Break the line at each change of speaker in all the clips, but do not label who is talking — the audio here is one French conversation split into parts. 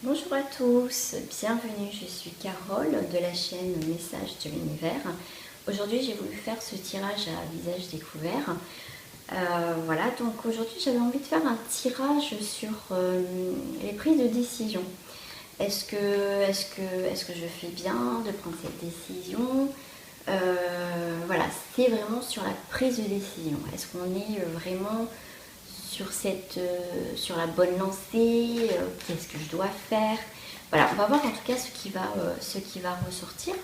Bonjour à tous, bienvenue, je suis Carole de la chaîne Messages de l'Univers. Aujourd'hui j'ai voulu faire ce tirage à visage découvert. Voilà, donc aujourd'hui j'avais envie de faire un tirage sur les prises de décision. Est-ce que je fais bien de prendre cette décision? Voilà, c'est vraiment sur la prise de décision. Est-ce qu'on est vraiment sur la bonne lancée, qu'est-ce que je dois faire? Voilà, on va voir en tout cas ce qui va ressortir.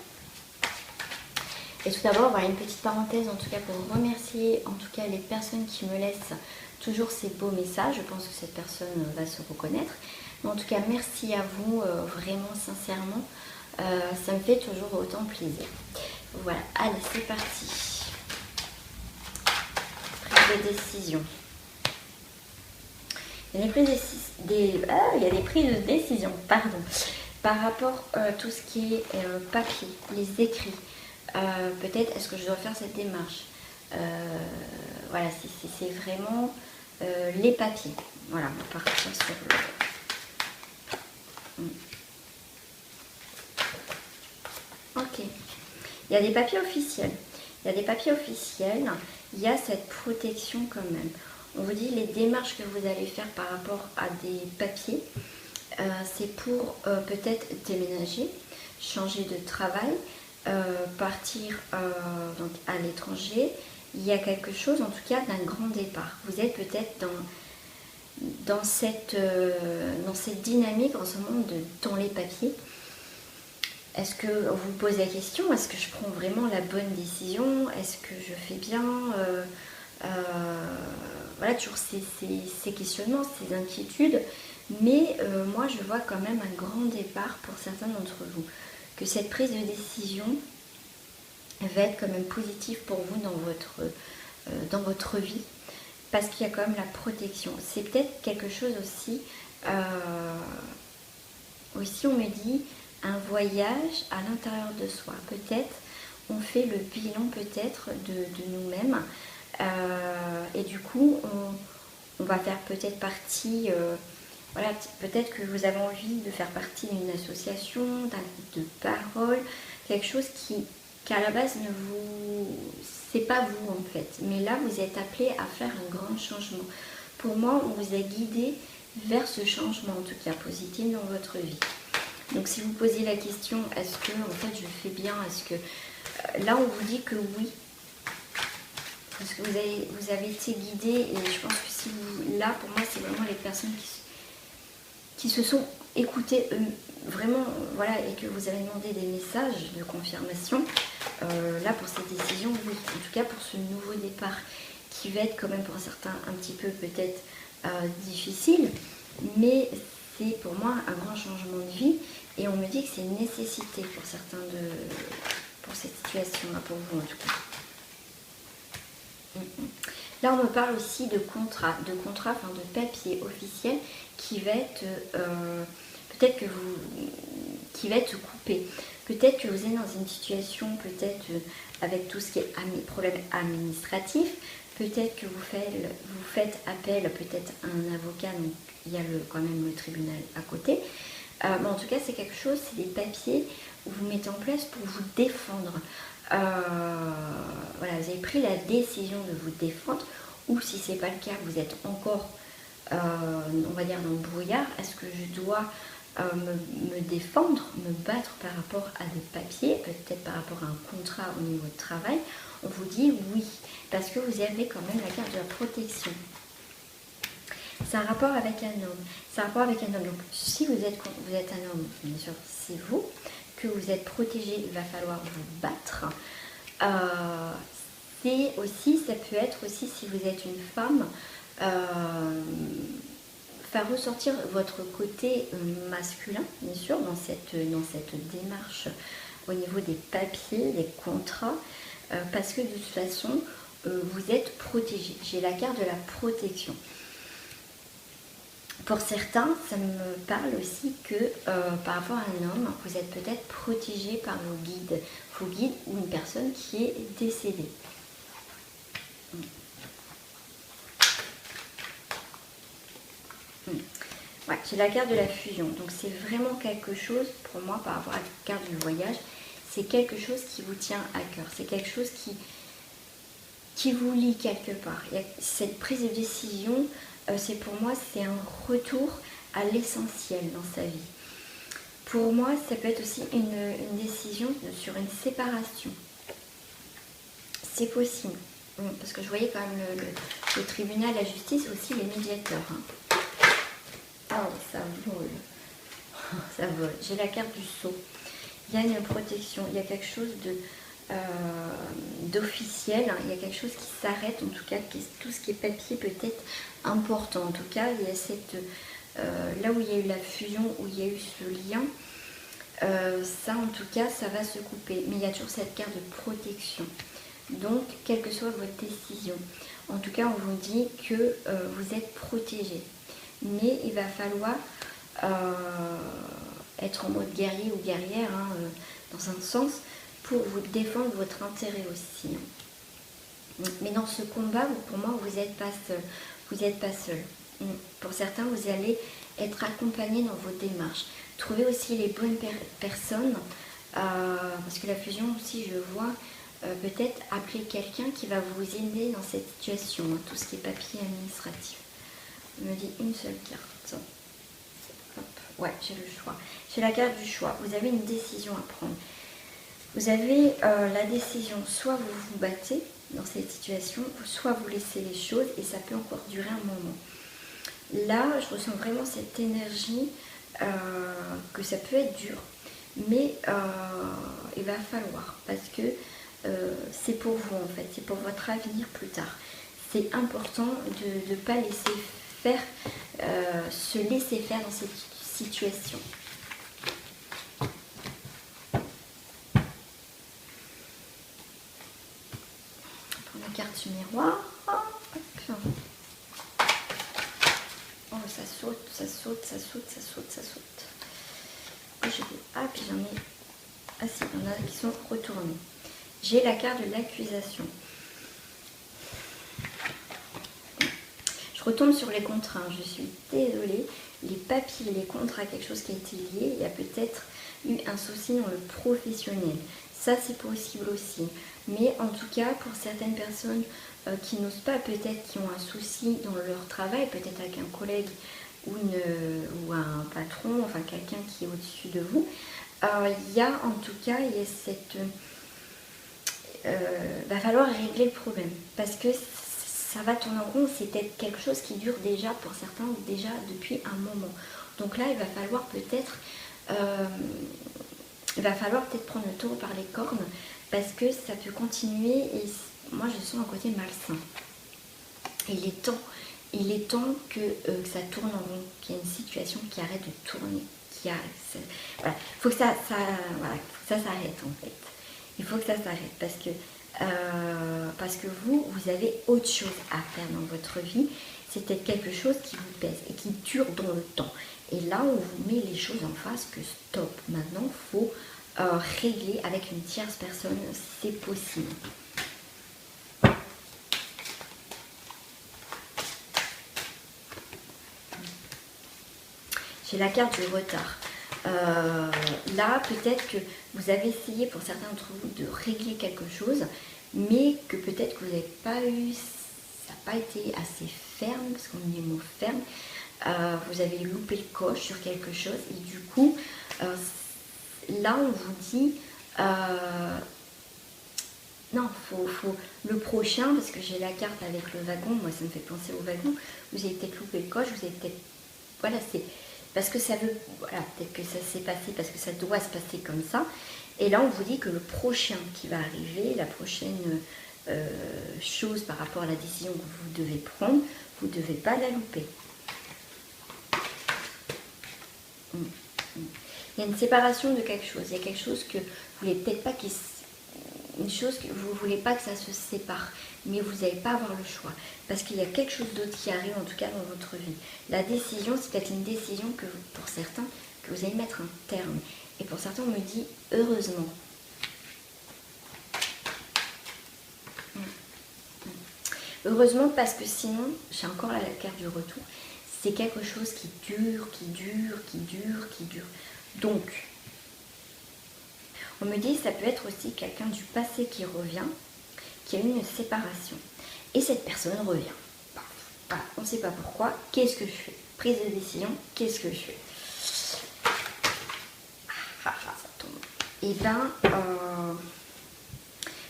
Et tout d'abord, voilà une petite parenthèse en tout cas pour remercier en tout cas les personnes qui me laissent toujours ces beaux messages. Je pense que cette personne va se reconnaître. Mais en tout cas, merci à vous, vraiment sincèrement. Ça me fait toujours autant plaisir. Voilà, allez, c'est parti. Prise de décision. Il y a des prises de décision, pardon, par rapport à tout ce qui est papier, les écrits. Peut-être est-ce que je dois faire cette démarche. Voilà, c'est vraiment les papiers. Voilà, on va partir sur le... Ok. Il y a des papiers officiels. Il y a des papiers officiels. Il y a cette protection quand même. On vous dit les démarches que vous allez faire par rapport à des papiers. C'est pour peut-être déménager, changer de travail, partir donc à l'étranger. Il y a quelque chose en tout cas d'un grand départ. Vous êtes peut-être dans cette dynamique en ce moment dans les papiers. Est-ce que vous vous posez la question, est-ce que je prends vraiment la bonne décision? Est-ce que je fais bien? Voilà, toujours ces questionnements, ces inquiétudes. Mais moi, je vois quand même un grand départ pour certains d'entre vous. Que cette prise de décision va être quand même positive pour vous dans votre vie. Parce qu'il y a quand même la protection. C'est peut-être quelque chose aussi, aussi on me dit, un voyage à l'intérieur de soi. Peut-être on fait le bilan peut-être de nous-mêmes. Et du coup, on va faire peut-être partie, voilà, peut-être que vous avez envie de faire partie d'une association, d'un groupe de parole, quelque chose qu'à la base c'est pas vous en fait. Mais là, vous êtes appelé à faire un grand changement. Pour moi, on vous a guidé vers ce changement, en tout cas positif dans votre vie. Donc si vous posez la question, est-ce que en fait je fais bien, est-ce que là on vous dit que oui, parce que vous avez été guidé, et je pense que si vous, là pour moi c'est vraiment les personnes qui se sont écoutées vraiment, voilà, et que vous avez demandé des messages de confirmation, là pour cette décision, oui, en tout cas pour ce nouveau départ qui va être quand même pour certains un petit peu peut-être difficile, mais c'est pour moi un grand changement de vie, et on me dit que c'est une nécessité pour certains pour cette situation-là, pour vous en tout cas. Là, on me parle aussi de contrat, enfin de papier officiel qui va être peut-être qui va être coupé. Peut-être que vous êtes dans une situation, peut-être avec tout ce qui est problème administratif. Peut-être que vous faites appel peut-être à un avocat, donc il y a quand même le tribunal à côté. Mais en tout cas, c'est quelque chose, c'est des papiers où vous mettez en place pour vous défendre. Voilà, vous avez pris la décision de vous défendre, ou si ce n'est pas le cas, vous êtes encore, on va dire, dans le brouillard. Est-ce que je dois me défendre, me battre par rapport à des papiers, peut-être par rapport à un contrat au niveau de travail? On vous dit oui, parce que vous avez quand même la carte de la protection. C'est un rapport avec un homme. C'est un rapport avec un homme. Donc, si vous êtes un homme, bien sûr, c'est vous, que vous êtes protégé, il va falloir vous battre. C'est aussi, ça peut être aussi, si vous êtes une femme, faire ressortir votre côté masculin, bien sûr, dans cette démarche au niveau des papiers, des contrats, parce que de toute façon, vous êtes protégé. J'ai la carte de la protection. Pour certains, ça me parle aussi que par rapport à un homme, vous êtes peut-être protégé par vos guides ou une personne qui est décédée. Ouais, j'ai la carte de la fusion. Donc c'est vraiment quelque chose, pour moi, par rapport à la carte du voyage, c'est quelque chose qui vous tient à cœur. C'est quelque chose qui vous lie quelque part. Il y a cette prise de décision, c'est pour moi, c'est un retour à l'essentiel dans sa vie. Pour moi, ça peut être aussi une décision sur une séparation. C'est possible. Parce que je voyais quand même le tribunal, la justice, aussi les médiateurs. Hein. Oh, ça vole. Ça vole. J'ai la carte du sceau. Il y a une protection, il y a quelque chose d'officiel, hein. Il y a quelque chose qui s'arrête, en tout cas, tout ce qui est papier peut être important. En tout cas, il y a cette... là où il y a eu la fusion, où il y a eu ce lien, ça en tout cas, ça va se couper. Mais il y a toujours cette carte de protection. Donc, quelle que soit votre décision, en tout cas, on vous dit que vous êtes protégé. Mais il va falloir être en mode guerrier ou guerrière, hein, dans un sens, pour vous défendre votre intérêt aussi. Mais dans ce combat, pour moi, vous n'êtes pas seul. Vous n'êtes pas seul. Pour certains, vous allez être accompagné dans vos démarches. Trouvez aussi les bonnes personnes, parce que la fusion aussi, je vois, peut-être appeler quelqu'un qui va vous aider dans cette situation, hein, tout ce qui est papier administratif. Il me dit une seule carte. Hop. Ouais, j'ai le choix. J'ai la carte du choix. Vous avez une décision à prendre. Vous avez la décision, soit vous vous battez dans cette situation, soit vous laissez les choses et ça peut encore durer un moment. Là, je ressens vraiment cette énergie que ça peut être dur, mais il va falloir, parce que c'est pour vous en fait, c'est pour votre avenir plus tard. C'est important de ne pas laisser faire, se laisser faire dans cette situation. La carte du miroir. Oh, ça saute, ça saute, ça saute, ça saute, ça saute. Ah, puis j'en ai... Ah si, il y en a qui sont retournés. J'ai la carte de l'accusation. Je retombe sur les contrats. Je suis désolée. Les papiers, les contrats, quelque chose qui a été lié. Il y a peut-être eu un souci dans le professionnel. Ça, c'est possible aussi. Mais en tout cas, pour certaines personnes qui n'osent pas, peut-être qui ont un souci dans leur travail, peut-être avec un collègue ou un patron, enfin quelqu'un qui est au-dessus de vous, il y a en tout cas, il y a cette... va falloir régler le problème. Parce que ça va tourner en rond, c'est peut-être quelque chose qui dure déjà, pour certains, déjà depuis un moment. Donc là, il va falloir peut-être... prendre le taureau par les cornes parce que ça peut continuer et moi je sens un côté malsain. Il est temps que ça tourne en rond, qu'il y ait une situation qui arrête de tourner, voilà. Faut que ça s'arrête en fait. Il faut que ça s'arrête parce que vous avez autre chose à faire dans votre vie. C'est peut-être quelque chose qui vous pèse et qui dure dans le temps. Et là, on vous met les choses en face que stop. Maintenant, il faut régler avec une tierce personne, c'est possible. J'ai la carte du retard. Là, peut-être que vous avez essayé pour certains d'entre vous de régler quelque chose, mais que peut-être que vous n'avez pas eu, ça n'a pas été assez ferme, parce qu'on dit le mot ferme. Vous avez loupé le coche sur quelque chose et du coup, là on vous dit non, faut le prochain, parce que j'ai la carte avec le wagon, moi ça me fait penser au wagon, vous avez peut-être loupé le coche, vous avez peut-être, voilà, c'est parce que ça veut, voilà, peut-être que ça s'est passé parce que ça doit se passer comme ça, et là on vous dit que le prochain qui va arriver, la prochaine chose par rapport à la décision que vous devez prendre, vous ne devez pas la louper. Il y a une séparation de quelque chose. Il y a quelque chose que vous voulez peut-être pas une chose que vous voulez pas que ça se sépare, mais vous n'allez pas avoir le choix parce qu'il y a quelque chose d'autre qui arrive en tout cas dans votre vie. La décision, c'est peut-être une décision que pour certains que vous allez mettre un terme, et pour certains on me dit heureusement. Heureusement parce que sinon, j'ai encore la carte du retour. c'est quelque chose qui dure, qui dure, qui dure, qui dure. Donc, on me dit ça peut être aussi quelqu'un du passé qui revient, qui a eu une séparation. Et cette personne revient. Voilà, on ne sait pas pourquoi. Qu'est-ce que je fais? Prise de décision, qu'est-ce que je fais? Ça tombe. Et bien,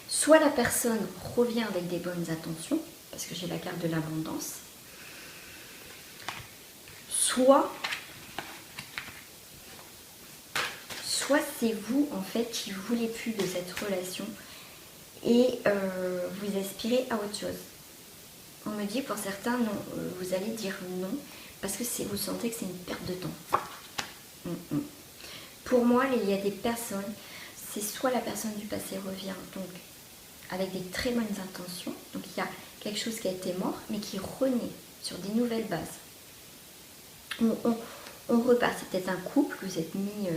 soit la personne revient avec des bonnes intentions, parce que j'ai la carte de l'abondance, soit c'est vous en fait qui ne voulez plus de cette relation et vous aspirez à autre chose. On me dit pour certains non, vous allez dire non parce que vous sentez que c'est une perte de temps. Pour moi, il y a des personnes, c'est soit la personne du passé revient donc avec des très bonnes intentions, donc il y a quelque chose qui a été mort mais qui renaît sur des nouvelles bases. On repart, c'est peut-être un couple, vous êtes mis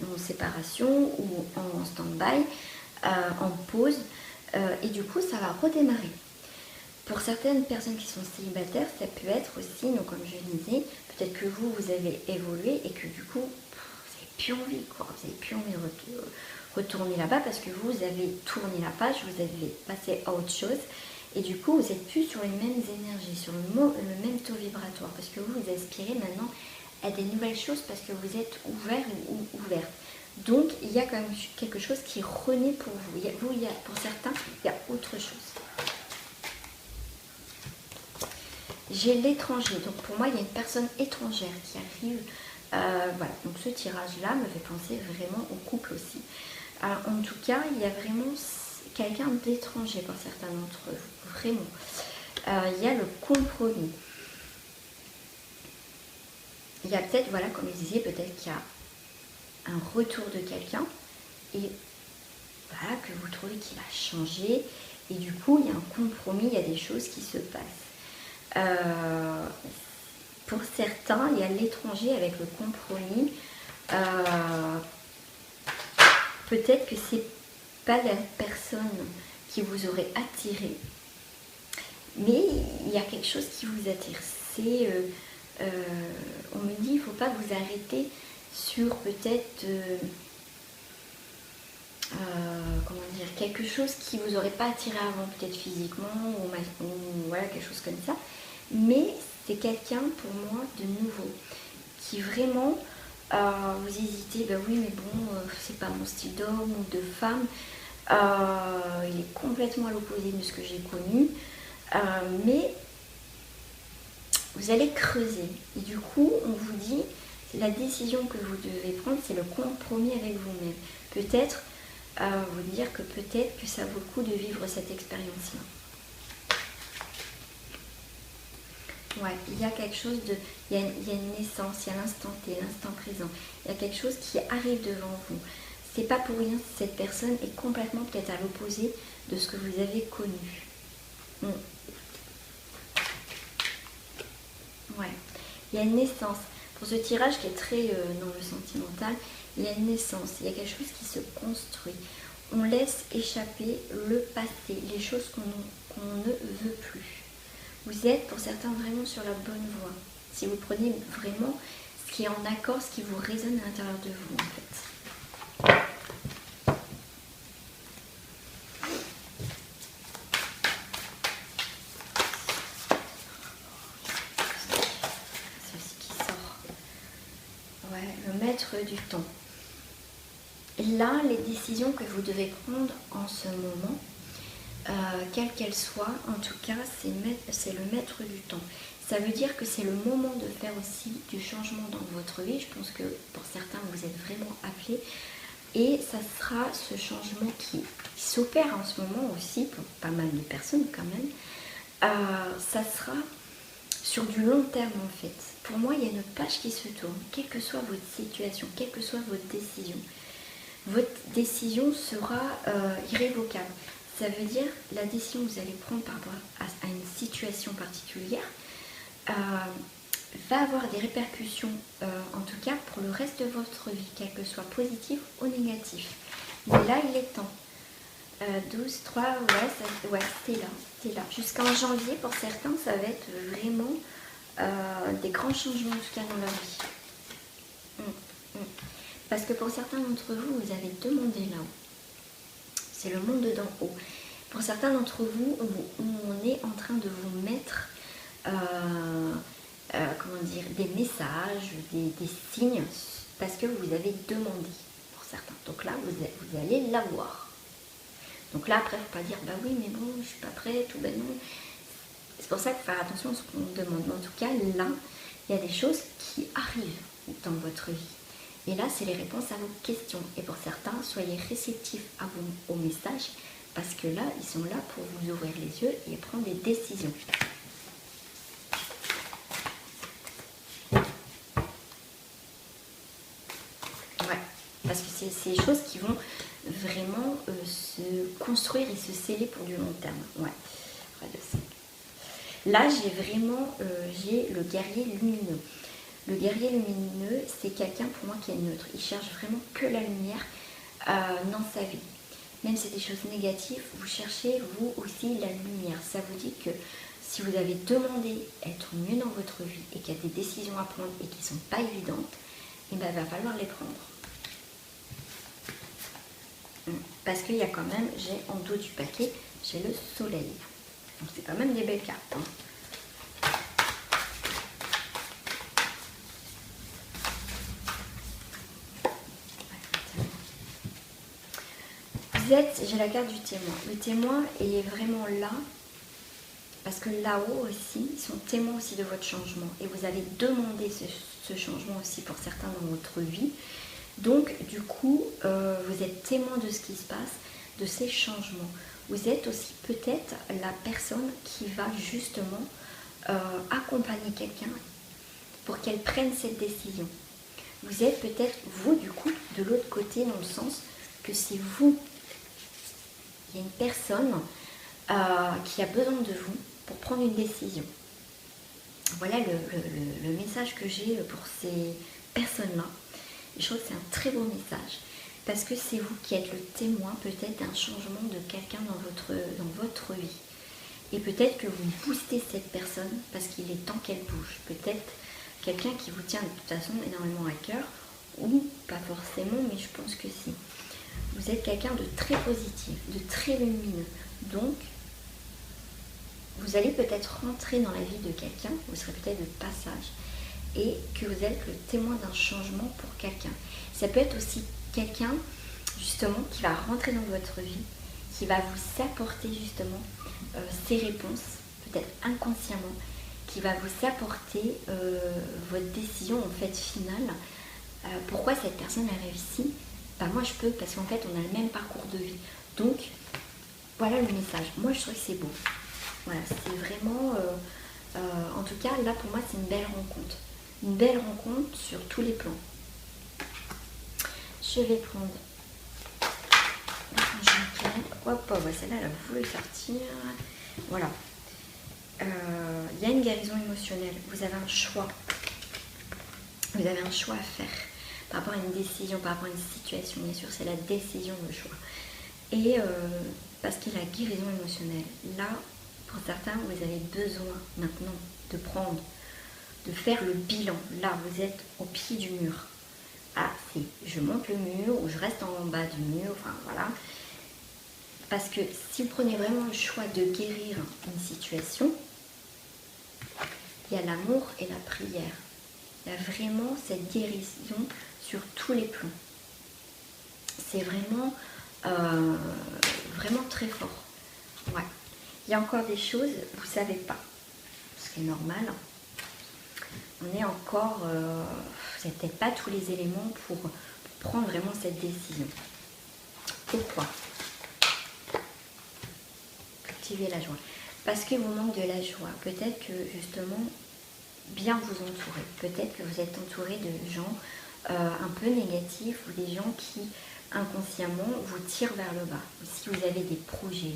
en séparation ou en stand-by, en pause, et du coup ça va redémarrer. Pour certaines personnes qui sont célibataires, ça peut être aussi, donc comme je disais, peut-être que vous avez évolué et que du coup, vous n'avez plus envie, quoi. Vous n'avez plus envie de retourner là-bas parce que vous avez tourné la page, vous avez passé à autre chose et du coup, vous n'êtes plus sur les mêmes énergies, sur le même taux vibratoire parce que vous aspirez maintenant à des nouvelles choses parce que vous êtes ouvert ou ouverte. Donc, il y a quand même quelque chose qui renaît pour vous. Pour certains, il y a autre chose. J'ai l'étranger, donc pour moi il y a une personne étrangère qui arrive, voilà, donc ce tirage là me fait penser vraiment au couple aussi. Alors, en tout cas il y a vraiment quelqu'un d'étranger pour certains d'entre vous, vraiment. Il y a le compromis. Il y a peut-être, voilà, comme je disais, peut-être qu'il y a un retour de quelqu'un et voilà, que vous trouvez qu'il a changé et du coup il y a un compromis, il y a des choses qui se passent. Pour certains, il y a l'étranger avec le compromis. Peut-être que c'est pas la personne qui vous aurait attiré, mais il y a quelque chose qui vous attire. On me dit, il ne faut pas vous arrêter sur peut-être comment dire, quelque chose qui vous aurait pas attiré avant, peut-être physiquement ou voilà, quelque chose comme ça. Mais c'est quelqu'un pour moi de nouveau qui vraiment vous hésitez, ben oui mais bon c'est pas mon style d'homme ou de femme, il est complètement à l'opposé de ce que j'ai connu, mais vous allez creuser et du coup on vous dit la décision que vous devez prendre, c'est le compromis avec vous-même. Peut-être vous dire que peut-être que ça vaut le coup de vivre cette expérience-là. Ouais, il y a quelque chose de... Il y a une naissance, il y a l'instant T, l'instant présent. Il y a quelque chose qui arrive devant vous. C'est pas pour rien si cette personne est complètement peut-être à l'opposé de ce que vous avez connu. Ouais, il y a une naissance. Pour ce tirage qui est très dans le sentimental, il y a une naissance, il y a quelque chose qui se construit. On laisse échapper le passé, les choses qu'on ne veut plus. Vous êtes pour certains vraiment sur la bonne voie. Si vous prenez vraiment ce qui est en accord, ce qui vous résonne à l'intérieur de vous en fait. Ceci qui sort. Ouais, le maître du temps. Là, les décisions que vous devez prendre en ce moment, quelle qu'elle soit, en tout cas, c'est le maître du temps. Ça veut dire que c'est le moment de faire aussi du changement dans votre vie. Je pense que pour certains, vous êtes vraiment appelés. Et ça sera ce changement qui s'opère en ce moment aussi, pour pas mal de personnes quand même. Ça sera sur du long terme en fait. Pour moi, il y a une page qui se tourne, quelle que soit votre situation, quelle que soit votre décision. Votre décision sera irrévocable. Ça veut dire la décision que vous allez prendre par rapport à une situation particulière va avoir des répercussions, en tout cas pour le reste de votre vie, quelle que soit positive ou négative. Mais là, il est temps. 12, 3, ouais, c'est là. Jusqu'en janvier, pour certains, ça va être vraiment des grands changements en tout cas dans leur vie. Parce que pour certains d'entre vous, vous avez demandé là-haut. C'est le monde d'en haut. Pour certains d'entre vous, on est en train de vous mettre comment dire, des messages, des signes, parce que vous avez demandé pour certains. Donc là, vous allez l'avoir. Donc là, après, il ne faut pas dire, bah oui, mais bon, je ne suis pas prête, ou ben non. C'est pour ça qu'il faut faire attention à ce qu'on demande. Mais en tout cas, là, il y a des choses qui arrivent dans votre vie. Et là, c'est les réponses à vos questions. Et pour certains, soyez réceptifs aux messages, parce que là, ils sont là pour vous ouvrir les yeux et prendre des décisions. Ouais, parce que c'est ces choses qui vont vraiment se construire et se sceller pour du long terme. Ouais, là, j'ai vraiment j'ai le guerrier lumineux. Le guerrier lumineux, c'est quelqu'un pour moi qui est neutre. Il cherche vraiment que la lumière dans sa vie. Même si c'est des choses négatives, vous cherchez vous aussi la lumière. Ça vous dit que si vous avez demandé être mieux dans votre vie et qu'il y a des décisions à prendre et qui ne sont pas évidentes, il va falloir les prendre. Parce qu'il y a quand même, j'ai en dos du paquet, j'ai le soleil. Donc c'est quand même des belles cartes. Hein. J'ai la carte du témoin. Le témoin est vraiment là parce que là-haut aussi, ils sont témoins aussi de votre changement et vous avez demandé ce changement aussi pour certains dans votre vie. Donc du coup, vous êtes témoin de ce qui se passe, de ces changements. Vous êtes aussi peut-être la personne qui va justement accompagner quelqu'un pour qu'elle prenne cette décision. Vous êtes peut-être, vous du coup, de l'autre côté dans le sens que c'est vous. Il y a une personne qui a besoin de vous pour prendre une décision. Voilà le message que j'ai pour ces personnes-là. Je trouve que c'est un très beau message parce que c'est vous qui êtes le témoin peut-être d'un changement de quelqu'un dans votre vie. Et peut-être que vous boostez cette personne parce qu'il est temps qu'elle bouge. Peut-être quelqu'un qui vous tient de toute façon énormément à cœur ou pas forcément, mais je pense que si. Vous êtes quelqu'un de très positif, de très lumineux. Donc, vous allez peut-être rentrer dans la vie de quelqu'un, vous serez peut-être de passage, et que vous êtes le témoin d'un changement pour quelqu'un. Ça peut être aussi quelqu'un, justement, qui va rentrer dans votre vie, qui va vous apporter justement ses réponses, peut-être inconsciemment, qui va vous apporter votre décision en fait finale. Pourquoi cette personne a réussi? Bah moi je peux parce qu'en fait on a le même parcours de vie. Donc voilà le message. Moi je trouve que c'est beau. Voilà, c'est vraiment en tout cas là pour moi c'est une belle rencontre. Une belle rencontre sur tous les plans. Je vais prendre hop, celle-là elle a voulu sortir. Voilà. Il y a une guérison émotionnelle. Vous avez un choix. Vous avez un choix à faire par rapport à une décision, par rapport à une situation, bien sûr, c'est la décision, le choix. Et parce qu'il y a la guérison émotionnelle. Là, pour certains, vous avez besoin maintenant de faire le bilan. Là, vous êtes au pied du mur. Ah, c'est je monte le mur ou je reste en bas du mur, enfin voilà. Parce que si vous prenez vraiment le choix de guérir une situation, il y a l'amour et la prière. Il y a vraiment cette guérison sur tous les plans. C'est vraiment, vraiment très fort. Ouais. Il y a encore des choses, vous ne savez pas. Ce qui est normal. On est encore, vous n'avez peut-être pas tous les éléments pour prendre vraiment cette décision. Pourquoi? Cultiver la joie. Parce que vous manque de la joie. Peut-être que justement, bien vous entourer. Peut-être que vous êtes entouré de gens un peu négatifs ou des gens qui inconsciemment vous tirent vers le bas. Ou si vous avez des projets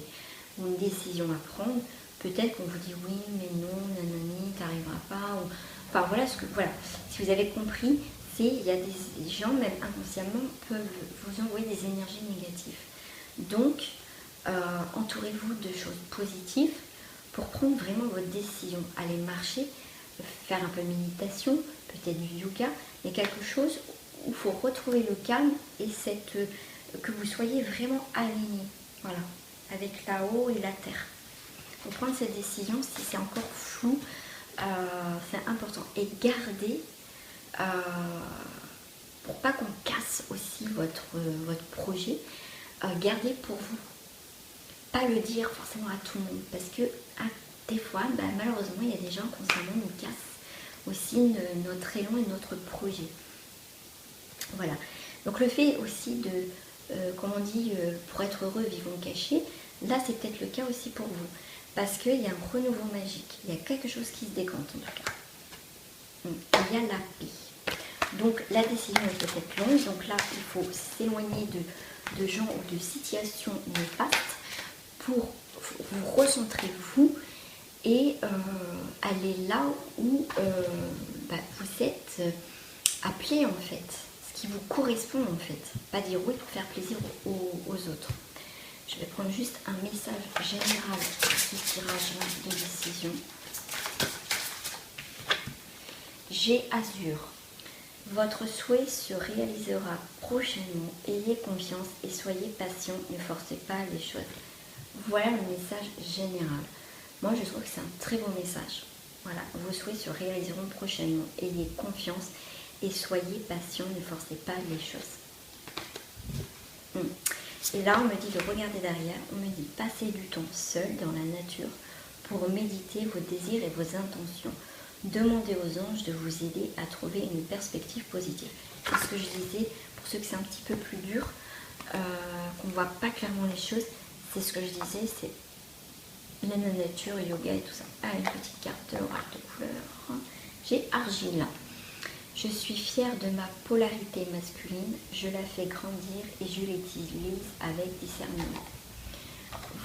ou une décision à prendre, peut-être qu'on vous dit oui mais non, nanani, t'arriveras pas. Ou... Enfin voilà voilà. Si vous avez compris, il y a des gens même inconsciemment peuvent vous envoyer des énergies négatives. Donc entourez-vous de choses positives pour prendre vraiment votre décision. Allez marcher faire un peu de méditation, peut-être du yoga, mais quelque chose où il faut retrouver le calme et que vous soyez vraiment aligné, voilà, avec là-haut et la terre. Pour prendre cette décision, si c'est encore flou, c'est important. Et gardez, pour pas qu'on casse aussi votre projet, gardez pour vous. Pas le dire forcément à tout le monde, parce que des fois, malheureusement, il y a des gens constamment nous cassent aussi notre élan et notre projet. Voilà. Donc le fait aussi de, comme on dit, pour être heureux, vivons cachés, là c'est peut-être le cas aussi pour vous. Parce qu'il y a un renouveau magique, il y a quelque chose qui se décante en tout cas. Il y a la paix. Donc la décision est peut-être longue, donc là il faut s'éloigner de gens ou de situations néfastes pour vous recentrer vous et aller là où vous êtes appelé en fait, ce qui vous correspond en fait. Pas dire oui pour faire plaisir aux autres. Je vais prendre juste un message général pour ce tirage de décision. G Azur. Votre souhait se réalisera prochainement. Ayez confiance et soyez patient. Ne forcez pas les choses. Voilà le message général. Moi, je trouve que c'est un très beau message. Voilà, vos souhaits se réaliseront prochainement. Ayez confiance et soyez patient. Ne forcez pas les choses. Et là, on me dit de regarder derrière. On me dit passer du temps seul dans la nature pour méditer vos désirs et vos intentions. Demandez aux anges de vous aider à trouver une perspective positive. C'est ce que je disais, pour ceux que c'est un petit peu plus dur, qu'on ne voit pas clairement les choses, c'est ce que je disais, c'est la nature, yoga et tout ça. Ah, une petite carte de l'oracle de couleur. J'ai Argile. Je suis fière de ma polarité masculine, je la fais grandir et je l'utilise avec discernement.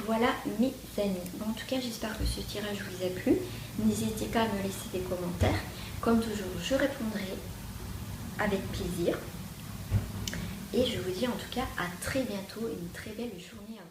Voilà mes amis. Bon, en tout cas, j'espère que ce tirage vous a plu. N'hésitez pas à me laisser des commentaires. Comme toujours, je répondrai avec plaisir. Et je vous dis en tout cas à très bientôt et une très belle journée à vous.